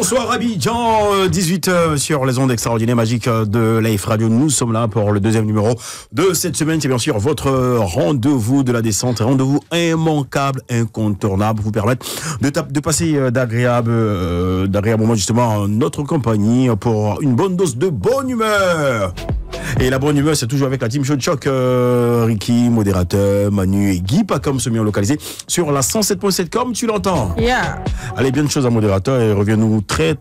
Bonsoir Abidjan, 18h sur les ondes extraordinaires magiques de Life Radio. Nous sommes là pour le deuxième numéro de cette semaine. C'est bien sûr votre rendez-vous de la descente, rendez-vous immanquable, incontournable, pour vous permettre de passer d'agréables moments justement en notre compagnie pour une bonne dose de bonne humeur. Et la bonne humeur, c'est toujours avec la team Show de Choc, Ricky, modérateur, Manu et Guy, pas comme semi localisé sur la 107.7 comme tu l'entends. Yeah. Allez, bien de choses à modérateur et reviens-nous très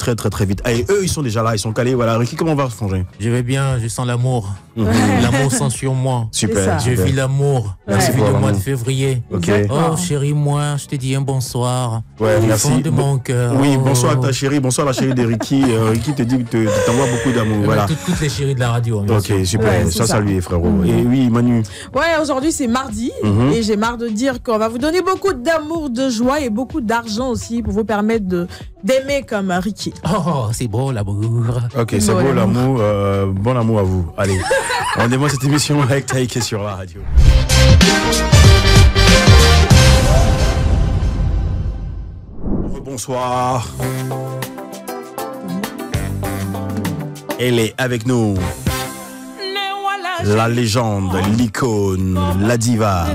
vite. Allez, eux, ils sont déjà là, ils sont calés. Voilà, Ricky, comment va, frangin? Je vais bien, je sens l'amour. L'amour sent sur moi. Super. Je vis l'amour. Merci Depuis pour le mois de l'amour. février. Ok. Oh chérie, moi, je te dis un bonsoir. Ouais, Du merci. fond de mon cœur. Oui, Oh. bonsoir à ta chérie, bonsoir à la chérie de Ricky. Ricky te dit que t'envoie beaucoup d'amour. Voilà. Toutes les chéries de la radio. Bien Ok, sûr. super. Ouais, c'est ça, ça. salut, frérot. Et oui, Manu. Ouais, aujourd'hui c'est mardi et j'ai marre de dire qu'on va vous donner beaucoup d'amour, de joie et beaucoup d'argent aussi pour vous permettre d'aimer comme Ricky. Oh, c'est beau l'amour. Ok, c'est beau l'amour. Bon amour à vous. Allez, on démarre cette émission avec Taïké sur la radio. Bonsoir. Elle est avec nous. La légende, l'icône, la diva.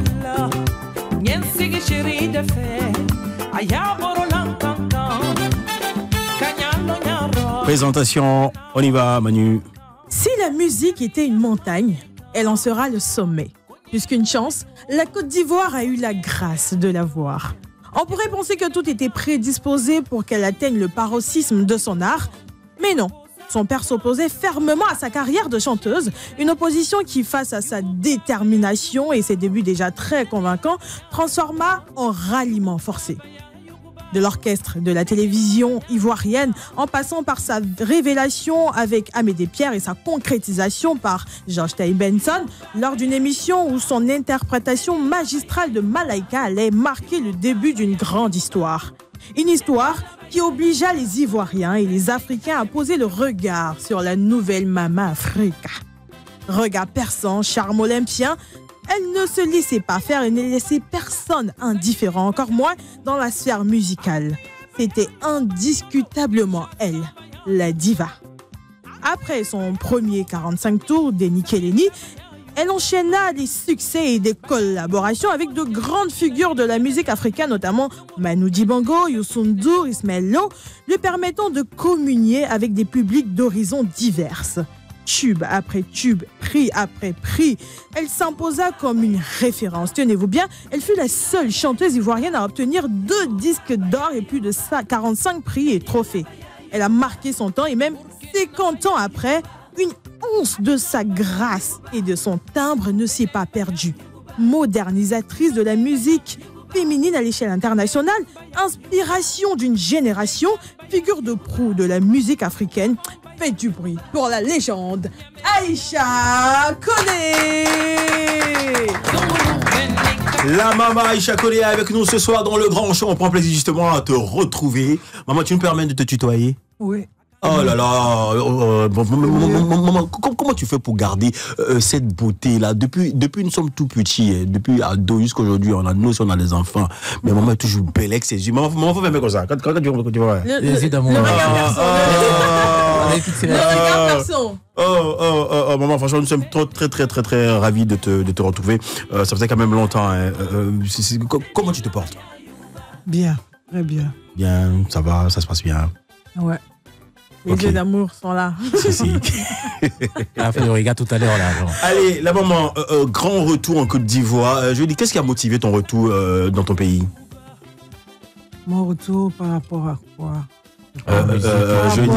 Présentation, on y va, Manu. Si la musique était une montagne, elle en sera le sommet. Puisqu'une chance, la Côte d'Ivoire a eu la grâce de la voir. On pourrait penser que tout était prédisposé pour qu'elle atteigne le paroxysme de son art, mais non. Son père s'opposait fermement à sa carrière de chanteuse, une opposition qui, face à sa détermination et ses débuts déjà très convaincants, transforma en ralliement forcé. De l'orchestre, de la télévision ivoirienne, en passant par sa révélation avec Amédée Pierre et sa concrétisation par George Taï Benson, lors d'une émission où son interprétation magistrale de Malaika allait marquer le début d'une grande histoire. Une histoire qui obligea les Ivoiriens et les Africains à poser le regard sur la nouvelle Mama Africa. Regard perçant, charme olympien, elle ne se laissait pas faire et ne laissait personne indifférent, encore moins dans la sphère musicale. C'était indiscutablement elle, la diva. Après son premier 45 tours d'Enike Leni, elle enchaîna des succès et des collaborations avec de grandes figures de la musique africaine, notamment Manu Dibango, Youssou N'Dour, Ismaël Lo, lui permettant de communier avec des publics d'horizons diverses. Tube après tube, prix après prix, elle s'imposa comme une référence. Tenez-vous bien, elle fut la seule chanteuse ivoirienne à obtenir 2 disques d'or et plus de 45 prix et trophées. Elle a marqué son temps et même 50 ans après, une once de sa grâce et de son timbre ne s'est pas perdue. Modernisatrice de la musique féminine à l'échelle internationale, inspiration d'une génération, figure de proue de la musique africaine, faites du bruit pour la légende Aïcha Koné. La maman Aïcha Koné est avec nous ce soir dans le grand show. On prend plaisir justement à te retrouver. Maman, tu me permets de te tutoyer? Oui. Oh là là, maman, comment tu fais pour garder cette beauté-là depuis nous sommes tout petits, depuis ado jusqu'à aujourd'hui, nous on a des enfants, mais maman est toujours belle avec ses yeux. Maman, faut faire comme ça. Quand tu vois. Les yeux d'amour. Le regard perçant. Le regard perçant. Maman, franchement, nous sommes très ravis de te retrouver. Ça faisait quand même longtemps. Comment tu te portes? Bien, très bien. Bien, ça va, ça se passe bien. Ouais. Les Ok. yeux d'amour sont là. Si. Ah, regarde tout à l'heure là. Genre. Allez, la maman, grand retour en Côte d'Ivoire. Je dis, qu'est-ce qui a motivé ton retour dans ton pays? Mon retour par rapport à quoi? Je dis,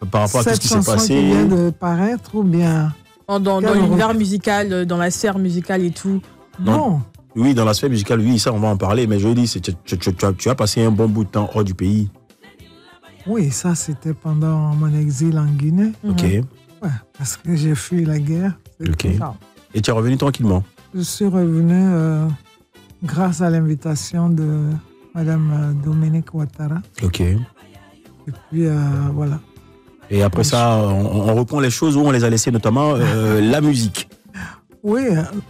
par rapport à tout ce qui s'est Cette chanson qui vient passé. de paraître ou bien... Dans Quel l'univers musical, dans la sphère musicale et tout. Non. Oui, dans l'aspect musical, oui, ça, on va en parler. Mais je dis, tu as passé un bon bout de temps hors du pays. Oui, ça c'était pendant mon exil en Guinée. Ok. Ouais, parce que j'ai fui la guerre. C'est Ok. tout ça. Et tu es revenu tranquillement. Je suis revenu grâce à l'invitation de Madame Dominique Ouattara. Ok. Et puis voilà. Et après ça, on reprend les choses où on les a laissées, notamment la musique. Oui,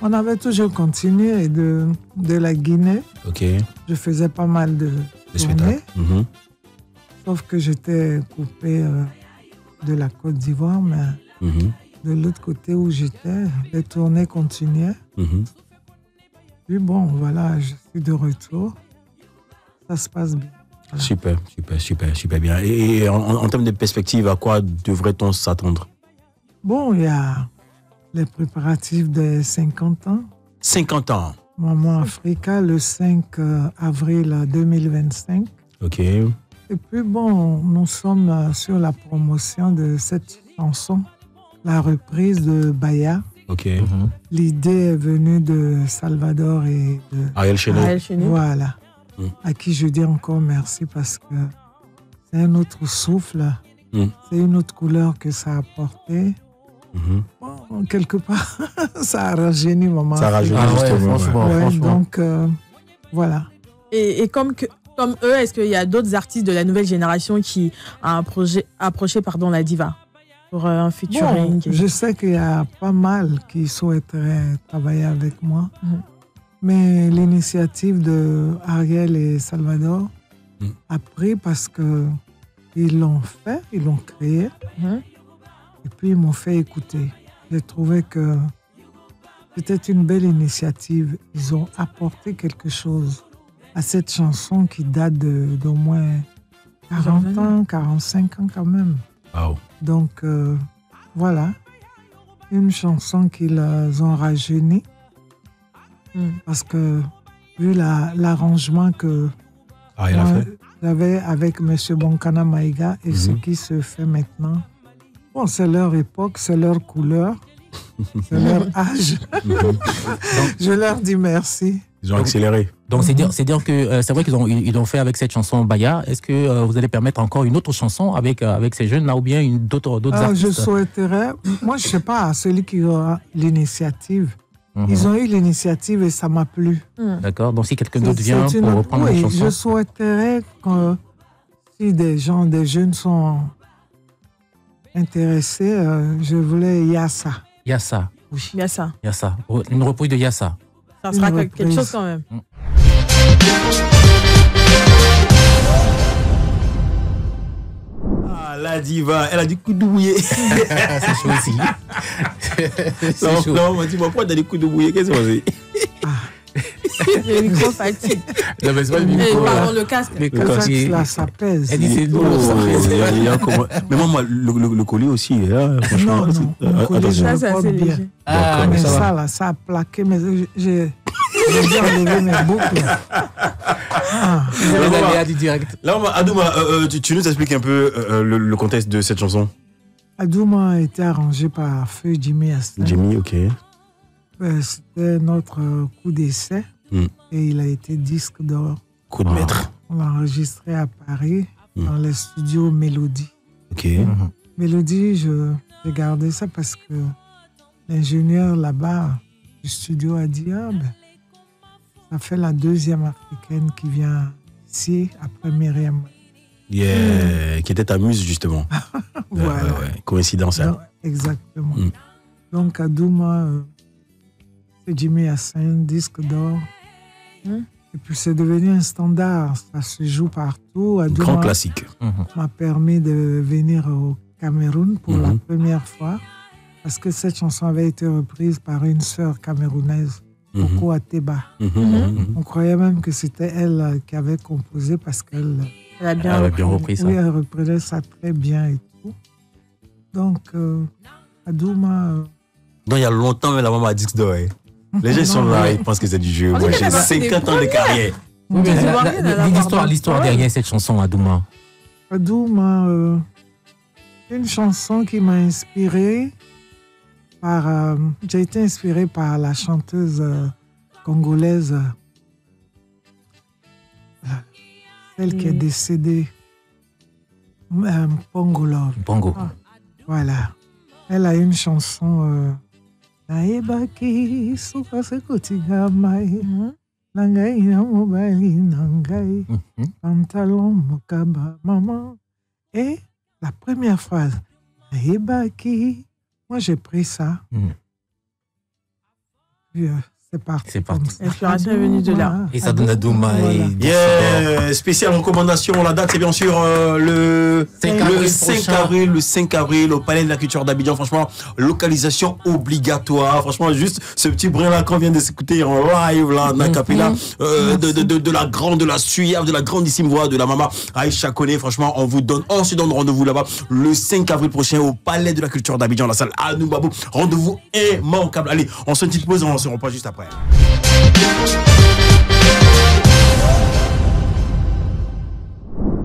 on avait toujours continué de la Guinée. Ok. Je faisais pas mal de Les tournées. spectacles. Mhm. Sauf que j'étais coupé de la Côte d'Ivoire, mais de l'autre côté où j'étais, les tournées continuaient. Puis bon, voilà, je suis de retour. Ça se passe bien. Voilà. Super bien. Et en termes de perspective, à quoi devrait-on s'attendre? Bon, il y a les préparatifs des 50 ans. 50 ans. Maman Africa, le 5 avril 2025. Ok. Et puis bon, nous sommes sur la promotion de cette chanson, la reprise de Baya. Ok. L'idée est venue de Salvador et de Ariel Chenet. Voilà. À qui je dis encore merci parce que c'est un autre souffle, c'est une autre couleur que ça a apporté. Bon, quelque part, ça a rajeuni maman. Ça a rajeuni, franchement. Donc, voilà. Et comme eux, est-ce qu'il y a d'autres artistes de la nouvelle génération qui ont approché la diva pour un featuring? Bon, je sais qu'il y a pas mal qui souhaiteraient travailler avec moi. Mais l'initiative de Ariel et Salvador a pris parce qu'ils l'ont fait, ils l'ont créé. Et puis, ils m'ont fait écouter. J'ai trouvé que c'était une belle initiative. Ils ont apporté quelque chose à cette chanson qui date d'au moins 40 ans, 45 ans quand même. Wow. Donc, voilà. Une chanson qu'ils ont rajeunie. Parce que, vu l'arrangement que j'avais avec M. Bonkana Maïga et ce qui se fait maintenant, bon, c'est leur époque, c'est leur couleur, c'est leur âge. Je leur dis merci. Ils ont accéléré. Donc, c'est dire que c'est vrai qu'ils l'ont fait avec cette chanson Baya. Est-ce que vous allez permettre encore une autre chanson avec ces jeunes-là ou bien d'autres artistes? Je souhaiterais, moi, je ne sais pas, celui qui aura l'initiative. Ils ont eu l'initiative et ça m'a plu. D'accord. Donc, si quelqu'un d'autre vient pour reprendre la chanson. Je souhaiterais que si des jeunes sont intéressés, je voulais Yassa. Yassa. Oui. Yassa. Une reprise de Yassa. Ça sera quelque chose quand même. Ah, la diva, elle a du coup de bouillet. C'est chaud aussi. Non, dis-moi, pourquoi t'as des coups de bouillet? Qu'est-ce que c'est? Le micro fatigue. Non, mais c'est pas le micro. Pardon, le casque. Le casque, Là, ça pèse. elle dit c'est lourd. Mais moi, le collier aussi, là, franchement. Non, le collier, je Ça, le c'est porte assez bien. léger. Mais ça va. ça, là, ça a plaqué. Mais j'ai bien enlevé mes boucles. Les aléas du direct. Là, Adouma, tu nous expliques un peu le contexte de cette chanson? Adouma a été arrangé par Feu Jimmy Astin. Jimmy, ok. C'était notre coup d'essai et il a été disque d'or. Coup de maître. On l'a enregistré à Paris, dans les studios Mélodie. Ok. Mélodie, j'ai gardé ça parce que l'ingénieur là-bas du studio a dit ça fait la deuxième africaine qui vient ici après Myriam. Qui était ta muse, justement. Voilà. Ouais. Coïncidence. Donc, exactement. Donc, Adouma, c'est Jimmy Hassan, disque d'or. Et puis, c'est devenu un standard. Ça se joue partout. Adouma Grand classique. m'a permis de venir au Cameroun pour la première fois. Parce que cette chanson avait été reprise par une sœur camerounaise, Coco Ateba. On croyait même que c'était elle qui avait composé parce qu'elle Elle a bien repris ça. Oui, elle reprenait ça très bien et tout. Donc, Adouma... Donc, il y a longtemps, mais la maman a dit que les gens sont là, ils pensent que c'est du jeu. Moi, j'ai 50 ans de carrière. L'histoire derrière cette chanson, Adouma. Adouma, une chanson qui m'a inspirée par... j'ai été inspirée par la chanteuse congolaise, celle qui est décédée, Pongo Love. Pongo. Voilà. Elle a une chanson... Naebaki suka sekotiga mai nangai na mobali nangai pantalon mokaba maman. Et la première phrase, Naebaki, moi j'ai pris ça. Puis, c'est c'est parti. C'est parti. L'inspiration est venue de là. Et ça donne à Douma. Yeah, spéciale recommandation. La date, c'est bien sûr le 5 avril au Palais de la Culture d'Abidjan. Franchement, localisation obligatoire. Franchement, juste ce petit brin-là qu'on vient de s'écouter en live, là, en acapella, de la suave, de la grandissime voix de la maman Aïcha Koné. Franchement, on se donne rendez-vous là-bas le 5 avril prochain au Palais de la Culture d'Abidjan, la salle Anou Babou. Rendez-vous immanquable. Allez, on se fait une petite pause, on se reprend juste après.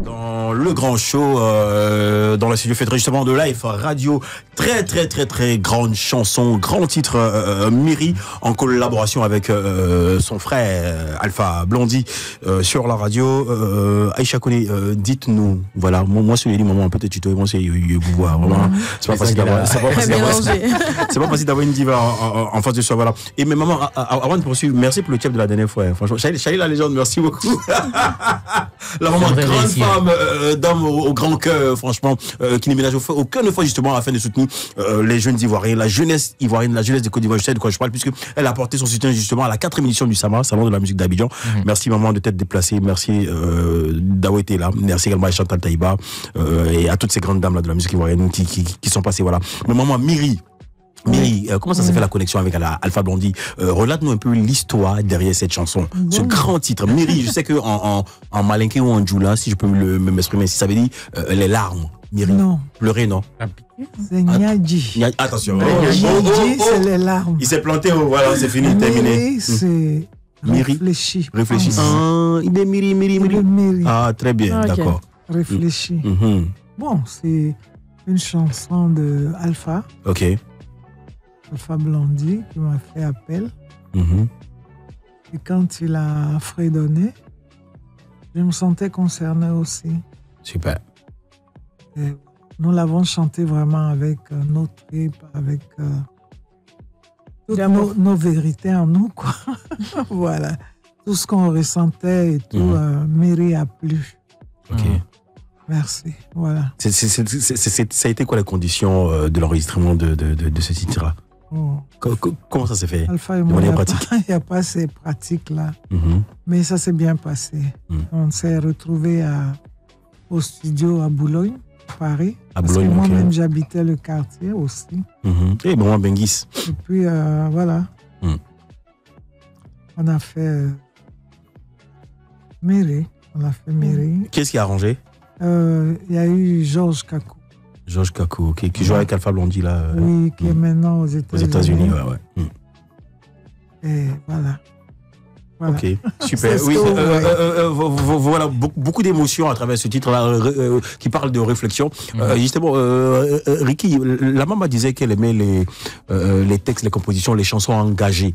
Dans le grand show, dans la studio fête justement de Life Radio, très grande chanson, grand titre, Miri, en collaboration avec son frère Alpha Blondy sur la radio. Aïcha Koné, dites-nous, voilà, moi c'est les moments peut-être tuto, moi c'est voir, vraiment, c'est pas facile d'avoir une diva en face de soi, voilà. Et mais maman, avant de poursuivre, merci pour le tiep de la dernière fois, franchement, Chali la légende, merci beaucoup. La maman, grande femme, dame au grand cœur, franchement, qui ne ménage aucune fois justement afin de soutenir les jeunes Ivoiriens, la jeunesse ivoirienne, la jeunesse de Côte d'Ivoire. Je sais de quoi je parle, puisque elle a apporté son soutien justement à la 4e édition du SAMA, Salon de la musique d'Abidjan. Merci maman de t'être déplacée, merci d'avoir été là, merci également à Chantal Taïba et à toutes ces grandes dames là de la musique ivoirienne qui sont passées, voilà. Mais maman, Miri, comment ça s'est fait la connexion avec Alpha Blondy? Relate-nous un peu l'histoire derrière cette chanson, ce grand titre. Miri, je sais que en malinké ou en djoula, si je peux m'exprimer, si ça veut dire les larmes. Miri. Non. Pleurer, non? C'est Nyadji. Attention. Nyadji, c'est les larmes. Il s'est planté, voilà, c'est fini, terminé. Miri, c'est réfléchi. Il est Miri. Ah, très bien, okay. D'accord. Réfléchi. Bon, c'est une chanson de Alpha. Ok. Alpha Blondy qui m'a fait appel. Et quand il a fredonné, je me sentais concernée aussi. Super. Et nous l'avons chanté vraiment avec nos tripes, avec toutes nos vérités en nous, quoi. Voilà. Tout ce qu'on ressentait et tout, Miri a plu. Ok. Merci. Voilà. Ça a été quoi les conditions de l'enregistrement de ce titre-là? Comment ça s'est fait? Alpha et moi, il n'y a pas ces pratiques-là. Mais ça s'est bien passé. On s'est retrouvés au studio à Boulogne, Paris. Parce que moi-même, j'habitais le quartier aussi. Et bon, Benguis. Et puis, voilà. On a fait Miri. Qu'est-ce qui a arrangé? Il y a eu Georges Kakou. Georges Kakou, okay, qui joue avec Alpha Blondy là. Oui, qui est maintenant aux États-Unis. Aux États-Unis, ouais. Et voilà. Ok, super. Oui, voilà, beaucoup d'émotions à travers ce titre-là qui parle de réflexion. Justement, Ricky, la maman disait qu'elle aimait les textes, les compositions, les chansons engagées.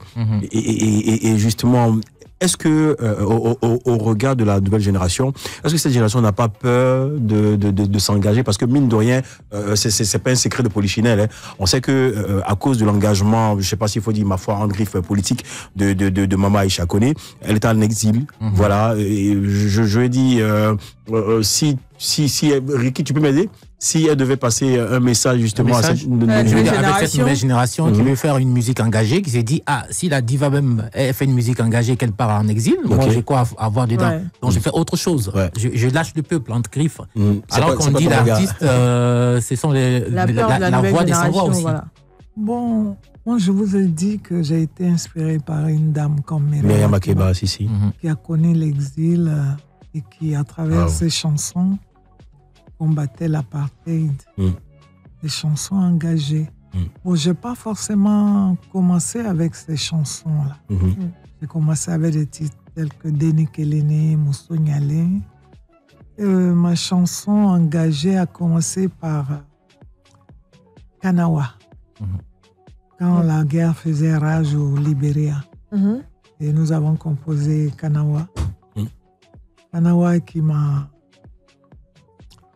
Et justement, est-ce que, au regard de la nouvelle génération, est-ce que cette génération n'a pas peur de s'engager? Parce que mine de rien, c'est pas un secret de polichinelle. Hein. On sait que à cause de l'engagement, je sais pas s'il faut dire ma foi en griffe politique de Maman Aïcha Koné, elle est en exil. Voilà. Et je lui ai dit, si Ricky, tu peux m'aider? Si elle devait passer un message justement à cette nouvelle génération qui veut faire une musique engagée, qui s'est dit, si la diva même elle fait une musique engagée, qu'elle part en exil, moi j'ai quoi à voir dedans? Donc je fais autre chose. Je lâche le peuple entre griffes. Alors qu'on dit l'artiste, ce sont la voix des sans-voix aussi. Voilà. Bon, moi je vous ai dit que j'ai été inspiré par une dame comme Myriam Makeba, qui a connu l'exil et qui, à travers ses chansons, combattait l'apartheid. Des chansons engagées. Bon, je n'ai pas forcément commencé avec ces chansons-là. J'ai commencé avec des titres tels que Deni Kelene, Mousso Nyale. Ma chanson engagée a commencé par Kanawa. Quand la guerre faisait rage au Libéria. Et nous avons composé Kanawa. Kanawa qui m'a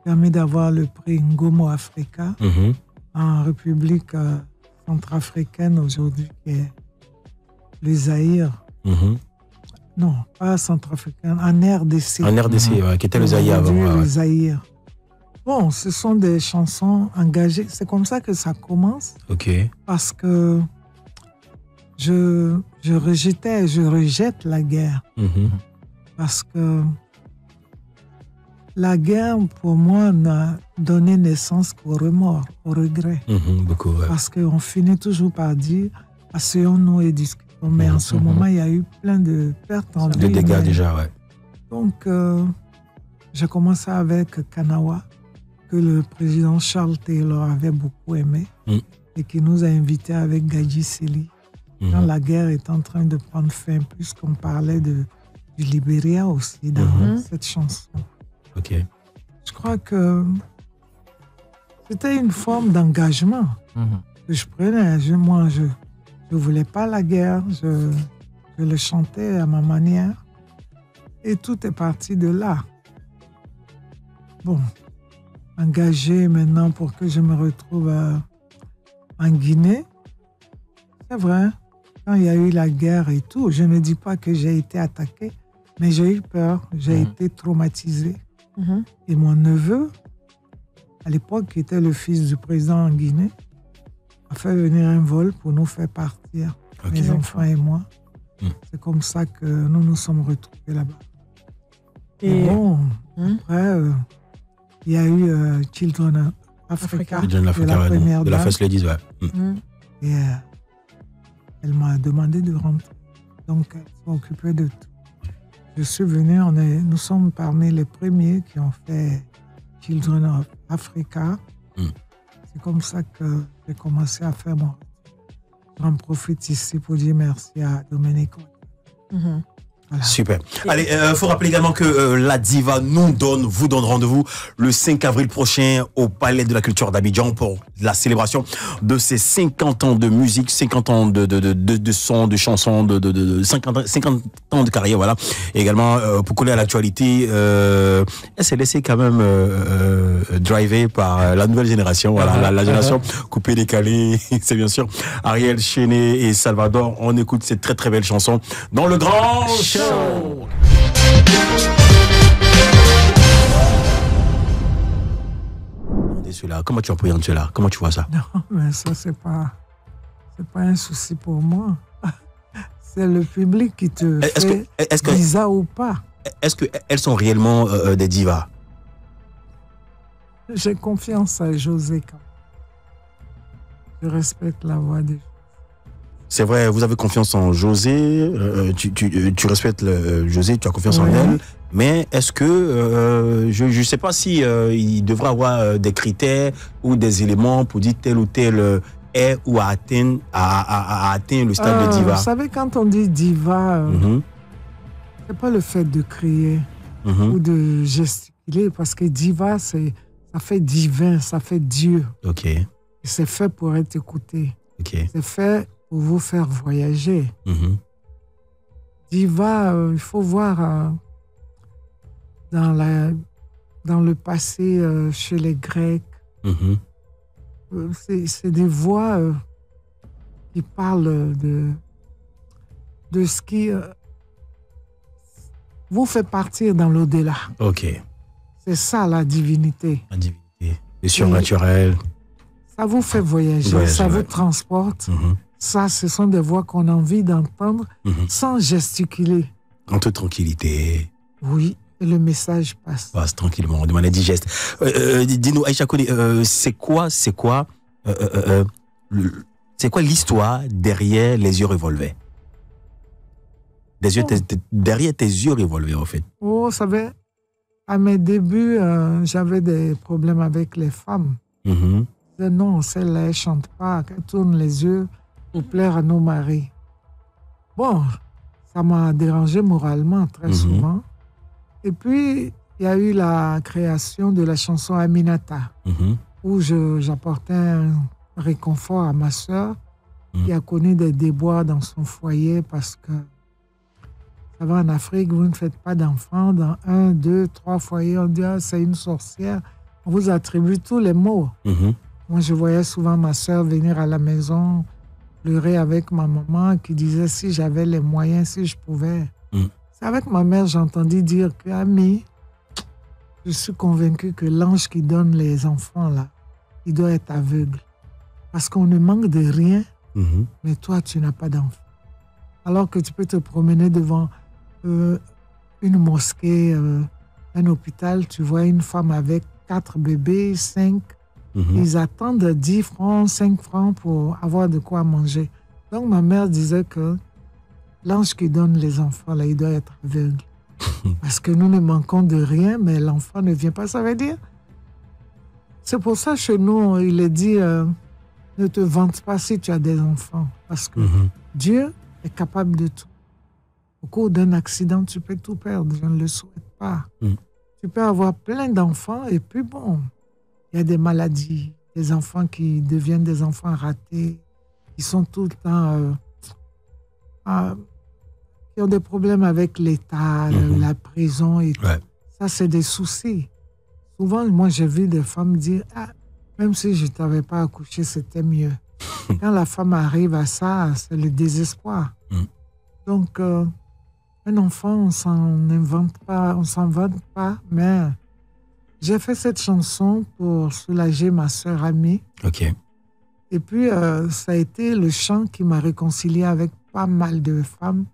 permis d'avoir le prix Ngomo Africa en République centrafricaine aujourd'hui, qui est le Zaïre. Non, pas centrafricaine, en RDC. En RDC, qui était le Zaïre avant. Le Zaïre. Bon, ce sont des chansons engagées. C'est comme ça que ça commence. Ok. Parce que je rejette la guerre. Parce que la guerre, pour moi, n'a donné naissance qu'au remords, au regret. Beaucoup, ouais. Parce qu'on finit toujours par dire, asseyons-nous et discutons. Mais en ce moment, il y a eu plein de pertes en vie. De dégâts déjà, ouais. Donc, j'ai commencé avec Kanawa, que le président Charles Taylor avait beaucoup aimé et qui nous a invités avec Gadji Sili. Quand la guerre est en train de prendre fin, puisqu'on parlait du Libéria aussi dans cette chanson. Ok. Je crois que c'était une forme d'engagement que je prenais. Moi, je ne voulais pas la guerre, je le chantais à ma manière. Et tout est parti de là. Bon, engagé maintenant pour que je me retrouve en Guinée. C'est vrai, quand il y a eu la guerre et tout, je ne dis pas que j'ai été attaqué, mais j'ai eu peur, j'ai été traumatisé. Et mon neveu, à l'époque, qui était le fils du président en Guinée, a fait venir un vol pour nous faire partir, mes enfants et moi. C'est comme ça que nous nous sommes retrouvés là-bas. Et bon, après, il y a eu Children Africa, de la première de la First Ladies, ouais. Et elle m'a demandé de rentrer. Donc, elle s'est occupée de tout. Je suis venu, nous sommes parmi les premiers qui ont fait Children of Africa. C'est comme ça que j'ai commencé à faire mon... J'en profite ici pour dire merci à Domenico. Voilà. Super. Allez, faut rappeler également que la diva vous donne rendez-vous le 5 avril prochain au Palais de la Culture d'Abidjan pour la célébration de ses 50 ans de musique, 50 ans de son, de chansons, 50 ans de carrière, voilà. Et également, pour coller à l'actualité, elle s'est laissée quand même driver par la nouvelle génération, voilà, la génération coupée, décalée. C'est bien sûr Ariel Chené et Salvador. On écoute cette très très belle chanson dans le grand show. Cela. Comment tu appréhendes cela? Comment tu vois ça? Non, mais ça, c'est pas un souci pour moi. C'est le public qui te fait visa ou pas. Est-ce qu'elles sont réellement des divas? J'ai confiance à José. Je respecte la voix des gens. C'est vrai, vous avez confiance en José, tu respectes José, tu as confiance en elle, mais est-ce que, je ne sais pas si il devrait avoir des critères ou des éléments pour dire tel ou tel est ou a atteint le stade de diva? Vous savez, quand on dit diva, c'est pas le fait de crier ou de gesticuler, parce que diva, ça fait divin, ça fait Dieu. Ok. Et c'est fait pour être écouté. Ok. C'est fait pour vous faire voyager. Diva, il faut voir dans le passé chez les Grecs. C'est des voix qui parlent de ce qui vous fait partir dans l'au-delà. Ok. C'est ça la divinité. La divinité. Le surnaturel. Ça vous fait voyager, ça vous transporte. Ça, ce sont des voix qu'on a envie d'entendre sans gesticuler. En toute tranquillité. Oui, et le message passe. Passe tranquillement, de manière digeste. Dis-nous, Aïcha Kone, c'est quoi l'histoire derrière les yeux revolvés? Derrière tes yeux revolvés, en fait. Oh, vous savez, à mes débuts, j'avais des problèmes avec les femmes. Non, celle-là, elle ne chante pas, elle tourne les yeux pour plaire à nos maris. Bon, ça m'a dérangé moralement très souvent. Et puis, il y a eu la création de la chanson Aminata, où j'apportais un réconfort à ma sœur qui a connu des déboires dans son foyer parce que, ça va, en Afrique, vous ne faites pas d'enfants. Dans 1, 2, 3 foyers, on dit c'est une sorcière. On vous attribue tous les maux. Moi, je voyais souvent ma sœur venir à la maison, pleurer avec ma maman qui disait si j'avais les moyens, si je pouvais. C'est avec ma mère, j'ai entendu dire que, Ami, je suis convaincue que l'ange qui donne les enfants, là, il doit être aveugle. Parce qu'on ne manque de rien, mais toi, tu n'as pas d'enfant. Alors que tu peux te promener devant une mosquée, un hôpital, tu vois une femme avec 4 bébés, 5. Ils attendent 10 francs, 5 francs pour avoir de quoi manger. Donc ma mère disait que l'ange qui donne les enfants, là, il doit être aveugle. Parce que nous ne manquons de rien, mais l'enfant ne vient pas. Ça veut dire, c'est pour ça chez nous, il est dit, ne te vante pas si tu as des enfants. Parce que Dieu est capable de tout. Au cours d'un accident, tu peux tout perdre. Je ne le souhaite pas. Tu peux avoir plein d'enfants et puis bon, il y a des maladies, des enfants qui deviennent des enfants ratés, qui sont tout le temps... qui ont des problèmes avec l'État, la prison et tout. Ça, c'est des soucis. Souvent, moi, j'ai vu des femmes dire « Ah, même si je ne t'avais pas accouché, c'était mieux. » Quand la femme arrive à ça, c'est le désespoir. Donc, un enfant, on ne s'en vante pas, mais j'ai fait cette chanson pour soulager ma sœur amie. Ok. Et puis, ça a été le chant qui m'a réconcilié avec pas mal de femmes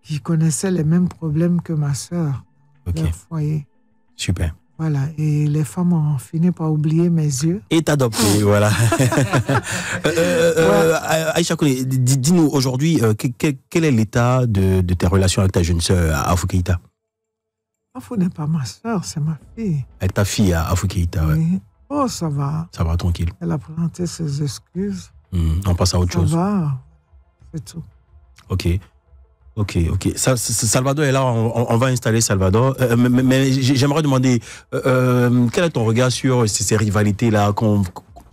qui connaissaient les mêmes problèmes que ma sœur, leur foyer. Super. Voilà, et les femmes ont fini par oublier mes yeux. Et t'adopter, voilà. Aïcha Kone, dis-nous aujourd'hui, quel est l'état de tes relations avec ta jeune sœur, Afou Keïta? Afou n'est pas ma sœur, c'est ma fille. Avec ta fille, Afou Keïta, ouais. Oui. Oh, ça va. Ça va, tranquille. Elle a présenté ses excuses. On passe à autre chose. Ça va, c'est tout. Ok. Salvador est là, on va installer Salvador. Mais j'aimerais demander, quel est ton regard sur ces rivalités-là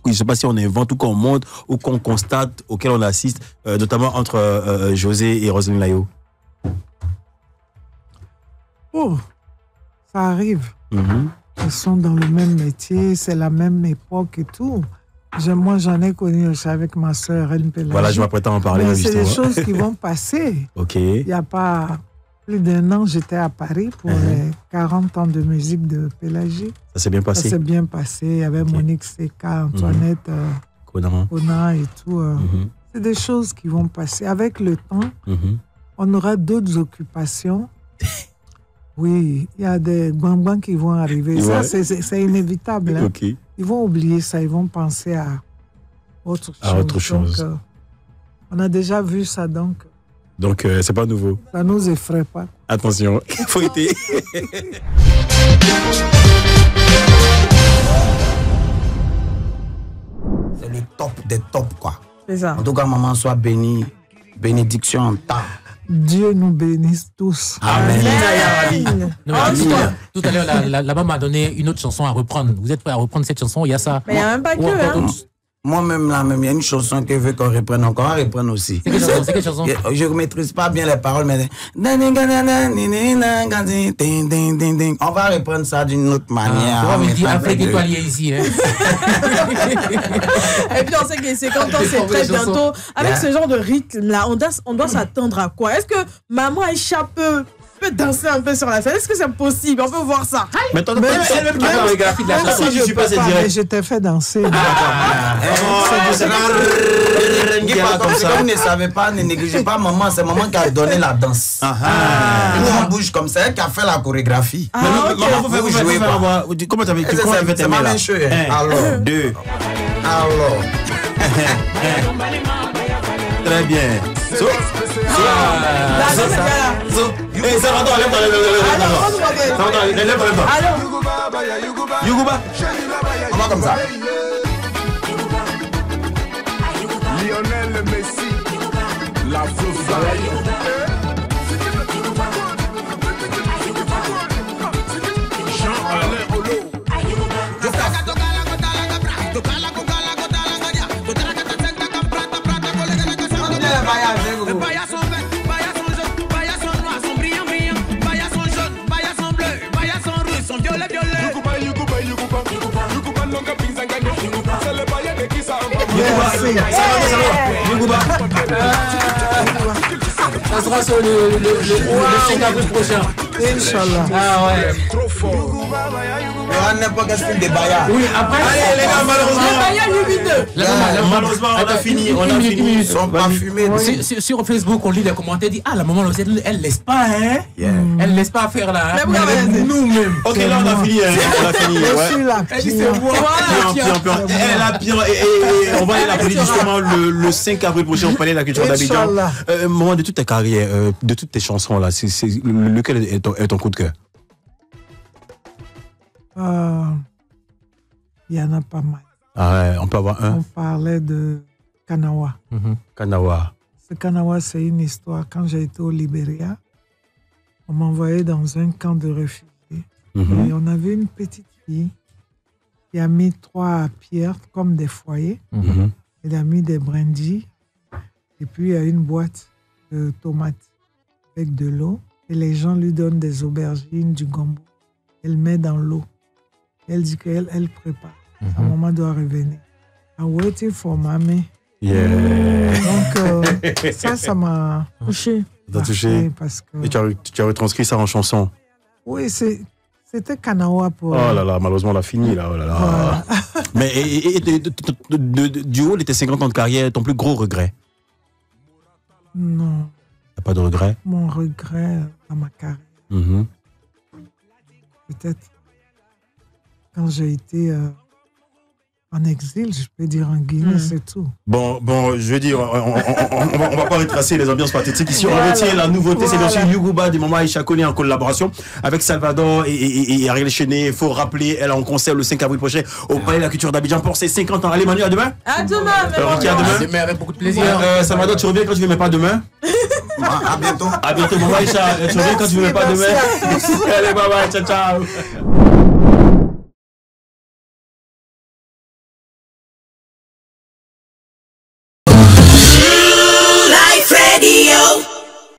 je ne sais pas si on invente ou qu'on monte ou qu'on constate, auxquelles on assiste, notamment entre José et Roselyne Layo? Oh, ça arrive. Ils sont dans le même métier, c'est la même époque et tout. Moi, j'en ai connu aussi avec ma sœur, Reine Pélagie. Voilà, je m'apprêtais à en parler. C'est des choses qui vont passer. Ok. Il n'y a pas plus d'un an, j'étais à Paris pour les 40 ans de musique de Pélagie. Ça s'est bien passé? Ça s'est bien passé. Il y avait Monique Seka, Antoinette, Kona et tout. C'est des choses qui vont passer. Avec le temps, on aura d'autres occupations. Oui, il y a des bambans qui vont arriver. Ça, c'est inévitable. Hein. Okay. Ils vont oublier ça, ils vont penser à autre chose. Donc, on a déjà vu ça, donc. Donc, c'est pas nouveau. Ça ne nous effraie pas. Attention, il faut être. C'est le top des tops, quoi. C'est ça. En tout cas, maman, soit bénie. Bénédiction en temps. Dieu nous bénisse tous. Amen. Tout à l'heure, la maman m'a donné une autre chanson à reprendre. Vous êtes prêts à reprendre cette chanson? Il y a ça. Mais il n'y a même pas que. Moi-même, il y a une chanson que je veux qu'on reprenne encore. On va reprendre aussi. C'est quelle chanson? Je ne maîtrise pas bien les paroles, mais... On va reprendre ça d'une autre manière. On va dire Afrique étoilée ici. Hein. Et puis on sait que les 50 ans, c'est très bientôt. Avec ce genre de rythme-là, on doit s'attendre à quoi? Est-ce que maman échappe peut danser un peu sur la scène? Est-ce que c'est possible? On peut voir ça. Mais attends, c'est même pas la chorégraphie de la chanson. Je suis pas direct. Je t'ai fait danser. Comme vous ne savez pas, ne négligez pas maman. C'est maman qui a donné la danse. Nous, on bouge comme ça, elle qui a fait la chorégraphie. Maman, vous jouez pas. Comment tu avais fait tes mains là? Alors, 2. Alors. Très bien. Salvador, lève-toi. Yougouba. On va comme ça. Lionel Messi, la Jean-Alain Olo. Ça sera sur le 5 avril prochain. Inch'Allah. Ah ouais. N'importe quel film de Baya. Oui, après. Allez, les gars, malheureusement, on a fini. Ils sont pas fumés. Sur Facebook, on lit les commentaires, dit, ah, la maman, elle laisse pas, hein. Elle laisse pas faire là. Nous-mêmes. Ok, là, on a fini. Je suis là. Elle dit, c'est moi. Elle est la pire. Et on va aller l'applaudir justement le 5 avril prochain au Palais de la Culture d'Abidjan. Moment de toute ta carrière, de toutes tes chansons là, lequel est ton coup de cœur? Il y en a pas mal. Ah ouais, on peut avoir un. On parlait de Kanawa. Kanawa. Ce Kanawa, c'est une histoire. Quand j'ai été au Libéria, on m'envoyait dans un camp de réfugiés. Et on avait une petite fille qui a mis 3 pierres comme des foyers. Elle a mis des brindilles. Et puis, il y a une boîte de tomates avec de l'eau. Et les gens lui donnent des aubergines, du gombo. Elle met dans l'eau. Elle dit qu'elle prépare. Sa maman doit revenir. I'm waiting for mommy. Yeah. Donc, ça m'a touché. Ça t'a touché. Parce que... Et tu as retranscrit ça en chanson. Oui, c'était Kanawa pour... Oh là là, malheureusement, on a fini là. Oh là là. Voilà. Mais du haut de tes 50 ans de carrière, ton plus gros regret? Non. T'as pas de regret? Mon regret dans ma carrière. Peut-être quand j'ai été en exil, je peux dire en Guinée, c'est tout. Bon, je veux dire, on va pas retracer les ambiances pathétiques. Ici, on retient la nouveauté, c'est bien sûr Yugouba des Maman Aïcha Koné en collaboration avec Salvador et Ariel Chené. Il faut rappeler, elle est en concert le 5 avril prochain au Palais de la Culture d'Abidjan pour ses 50 ans. Allez Manu, à demain. À demain. À demain avec beaucoup de plaisir. Salvador, tu reviens quand tu veux, mais pas demain. À bientôt. À bientôt, Maman Aïcha. Tu reviens quand tu veux, mais pas demain. Allez, bye bye, ciao, ciao.